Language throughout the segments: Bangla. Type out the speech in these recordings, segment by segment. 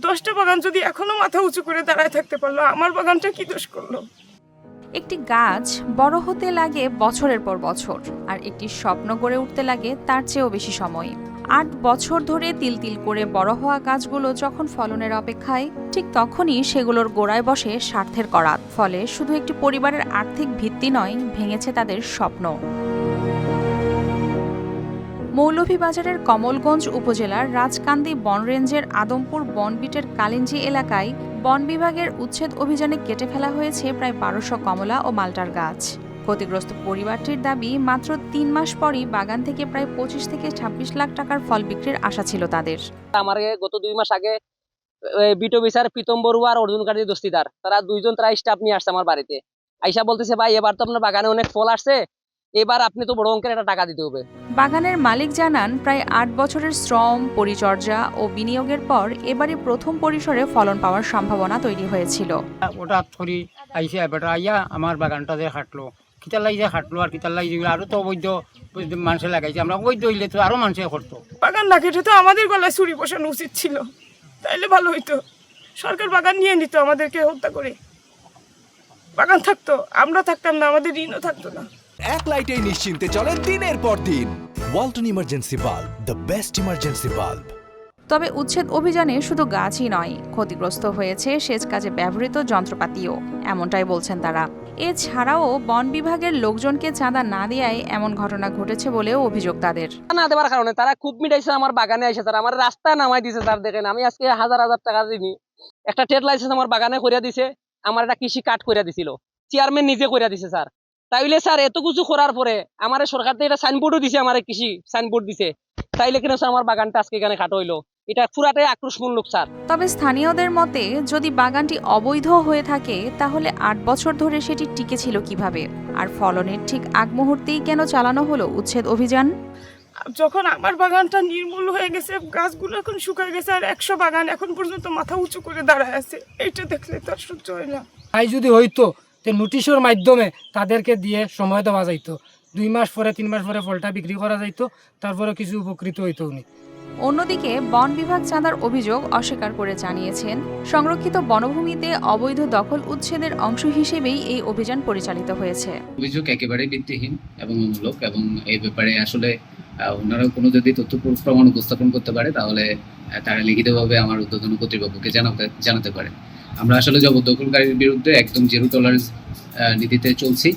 10টা বাগান যদি এখনো মাথা উঁচু করে দাঁড়ায় থাকতে পারলো, আমার বাগানটা কি দোষ করলো? একটি গাছ বড় হতে লাগে বছরের পর বছর, আর একটি স্বপ্ন গড়ে উঠতে লাগে তার চেয়েও বেশি সময়। 8 বছর ধরে তিল তিল করে বড় হওয়া গাছগুলো যখন ফলনের অপেক্ষায়, ঠিক তখনই সেগুলোর গোড়ায় বসে স্বার্থের করাত। ফলে শুধু একটি পরিবারের আর্থিক ভিত্তি নয়, ভেঙেছে তাদের স্বপ্ন। মৌলভীবাজারের কমলগঞ্জ উপজেলার রাজকান্দি বন রেঞ্জের আদমপুর বনবিটের কালিঞ্জি এলাকায় বন বিভাগের উচ্ছেদ অভিযানে কেটে ফেলা হয়েছে প্রায় 1200 কমলা ও মাল্টার গাছ। ক্ষতিগ্রস্ত পরিবারটির দাবি, মাত্র 3 মাস পরই বাগান থেকে প্রায় 25 থেকে 26 লাখ টাকার ফল বিক্রির আশা ছিল তাদের। আমার গত 2 মাস আগে বিটো বিচার প্রীতম বড়ুয়া আর অর্জুন কার্তি দস্তিদার তারা দুইজন তারা স্টাফ নিয়ে আসছে আমার বাড়িতে। আইসা বলতেছে, ভাই এবার তো আপনার বাগানে অনেক ফল আসছে, এবার আপনি তো বড় অঙ্কের একটা টাকা দিতে হবে। বাগানের মালিক জানান, প্রায় 8 বছরের শ্রম, পরিচর্যা ও বিনিয়োগের পর এবারে প্রথম পরিসরে ফলন পাওয়ার সম্ভাবনা তৈরি হয়েছিল। ওটা করি আইসে বেটা আইয়া আমার বাগানটা যে হাঁটলো, কিতার লাই যে হাঁটলো আর কিতার লাই যেগুলো আরো তো অবৈধ মানুষে লাগাইছে, আমরা অবৈধ হইলে তো আরো মানুষে করতো। বাগান না কেটে তো আমাদের গলায় ছুরি বসানো উচিত ছিল, তাইলে ভালো হইতো। সরকার বাগান নিয়ে নিত, আমাদেরকে হত্যা করে। বাগান থাকতো, আমরা থাকতাম না, আমাদের ঋণও থাকতো না। এক লাইটেই নিশ্চিন্তে চলে দিনের পর দিন। Walton emergency bulb, the best emergency bulb. তবে উচ্ছেদ অভিযানে শুধু গাছই নয়, ক্ষতিগ্রস্ত হয়েছে সেচ কাজে ব্যবহৃত যন্ত্রপাতিও, এমনটাই বলছেন তারা। এছাড়াও বন বিভাগের লোকজনকে চাঁদা না দেওয়ায় এমন ঘটনা ঘটেছে বলেও অভিযোগ তাদের। না দেওয়ার কারণে তারা খুব মিটাইছে আমার বাগানে এসে, তারা আমার রাস্তায় নামাই দিছে। স্যার দেখেন, আমি আজকে হাজার হাজার টাকা দিনি, একটা ট্রেড লাইসেন্স আমার বাগানে করিয়া দিছে, আমার একটা কৃষি কার্ড করিয়া দিছিল, চেয়ারম্যান নিজে করিয়া দিছে। স্যার তাইলে স্যার এত কিছু করার পরে আমার সরকার থেকে এটা সাইনবোর্ডও দিছে, আমার কৃষি সাইনবোর্ড দিছে, তাইলে কেন স্যার আমার বাগানটা আজকে এখানে খাটো হইলো? এটা পুরাটাই আক্রোশমূলক স্যার। তবে স্থানীয়দের মতে, যদি বাগানটি অবৈধ হয়ে থাকে তাহলে 8 বছর ধরে সেটি টিকে ছিল কিভাবে, আর ফলনের ঠিক আগ মুহূর্তেই কেন চালানো হলো উচ্ছেদ অভিযান? যখন আমার বাগানটা নির্মূল হয়ে গেছে, গাছগুলো এখন শুকায় গেছে, আর 100 বাগান এখন পর্যন্ত মাথা উঁচু করে দাঁড়ায় আছে, এইটা দেখলে তো আর সহ্য হয় না। তাই যদি হইতো তো নোটিশের মাধ্যমে তাদেরকে দিয়ে সময় দেওয়া যাইতো, 2 মাস পরে 3 মাস পরে ফলটা বিক্রি করা যাইতো, তারপরে কিছু উপকৃত হইতো উনি। অন্যদিকে বন বিভাগ চাঁদার অভিযোগ অস্বীকার করে জানিয়েছেন, সংরক্ষিত বনভূমিতে অবৈধ দখল উচ্ছেদের অংশ হিসেবেই এই অভিযান পরিচালিত হয়েছে। অভিযোগ একেবারেই ভিত্তিহীন এবং অমূলক, এবং এই ব্যাপারে আসলে ওনারা কোনো যদি তথ্য প্রমাণ উপস্থাপন করতে পারে তাহলে তারা লিখিতভাবে আমার ঊর্ধ্বতন কর্তৃপক্ষকে জানাতে পারে। আমরা আসলে জবরদখলকারীর বিরুদ্ধে একদম জিরো টলারেন্স নীতিতে চলছি।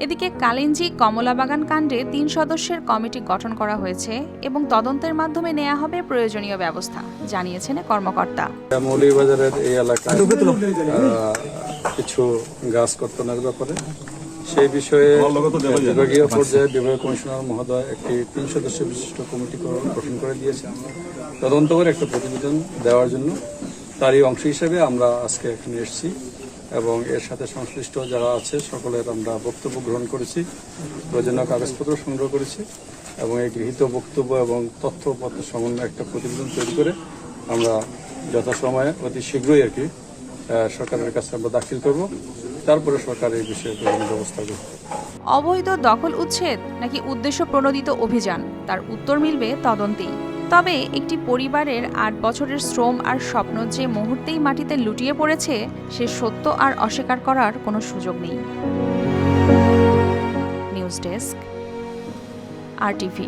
এদিকে কালিঞ্জি কমলা বাগান কাণ্ডে 3 সদস্যের কমিটি গঠন করা হয়েছে এবং তদন্তের মাধ্যমে নেওয়া হবে প্রয়োজনীয় ব্যবস্থা, জানিয়েছেন কর্মকর্তা। মৌলভীবাজারের এই এলাকায় কিছু গাছ কর্তনের ব্যাপারে সেই বিষয়ে বিভাগীয় পর্যায়ে বিভাগীয় কমিশনার মহোদয় একটি 3 সদস্য বিশিষ্ট কমিটি গঠন করে দিয়েছে তদন্ত করে একটা প্রতিবেদন দেওয়ার জন্য। তারই অংশ হিসেবে আমরা আজকে এখানে এসেছি এবং এর সাথে সংশ্লিষ্ট যারা আছে সকলের আমরা বক্তব্য গ্রহণ করেছি, প্রয়োজনীয় কাগজপত্র সংগ্রহ করেছি এবং এই গৃহীত বক্তব্য এবং তথ্যপত্র সমন্বয়ে একটা প্রতিবেদন তৈরি করে আমরা যথাসময়ে অতি শীঘ্রই আর কি সরকারের কাছে আমরা দাখিল করব, তারপরে সরকার এই বিষয়ে ব্যবস্থা করবে। অবৈধ দখল উচ্ছেদ নাকি উদ্দেশ্য প্রণোদিত অভিযান, তার উত্তর মিলবে তদন্তেই। তবে একটি পরিবারের 8 বছরের শ্রম আর স্বপ্ন যে মুহূর্তেই মাটিতে লুটিয়ে পড়েছে, সে সত্য আর অস্বীকার করার কোনো সুযোগ নেই। News desk, RTV।